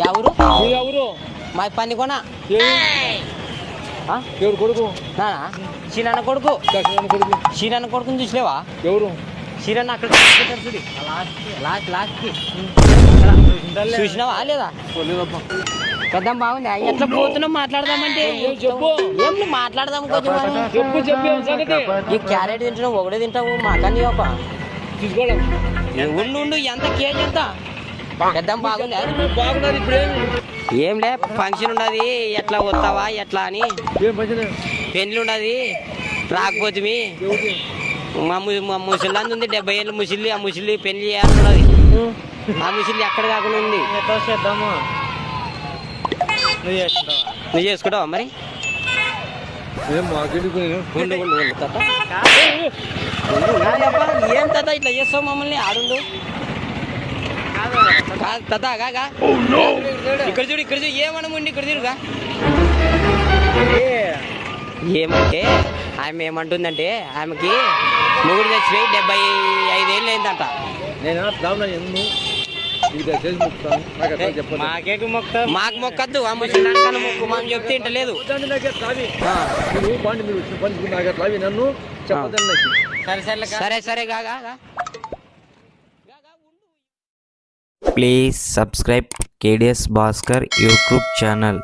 ఎవరు మా పని కొనా ఎవరు కొడుకు సీనన్న కొడుకు కొడుకు సీనన్న కొడుకుని చూసిలేవా ఎవరు సీనన్న అక్కడ చూసినావా లేదా పెద్ద బాగుంది ఎట్లా పోతున్నాం మాట్లాడదామంటే ఏం మాట్లాడదాం కొంచెం ఈ క్యారెట్ తింటున్నావు ఒకటే తింటావు మాకని ఒక ఉండు ఎంత కేజీ ఎంత పెద్ద బాగుంది బాగున్నది ఇప్పుడు ఏం లే ఫంక్షన్ ఉన్నది ఎట్లా వస్తావా ఎట్లా అని పెళ్లి ఉన్నది రాకపోతే మా ముసలి ఉంది 70 ఏళ్ళ ముసలి ఆ ముసలి పెళ్లి చేయాలన్నది ఆ ముసలి ఎక్కడ కాకుండా ఉంది నువ్వు చేసుకుంటావా మరి ఏం తాత ఇట్లా చేస్తావు మమ్మల్ని ఆడుండు తాత కాగా ఇక్కడ చూడు ఏమనముండి ఇక్కడ చూడుగా ఏమంటే ఆమె ఏమంటుందంటే ఆమెకి ముగ్గురు చచ్చిపోయి 75 ఏళ్ళు అయిందంట. మాకు మొక్కద్దు ఆ ముసలి మొక్కు మనం చెప్తే ఇంటలేదు. సరే సరే కాగా Please subscribe KDS Bhaskar YouTube channel.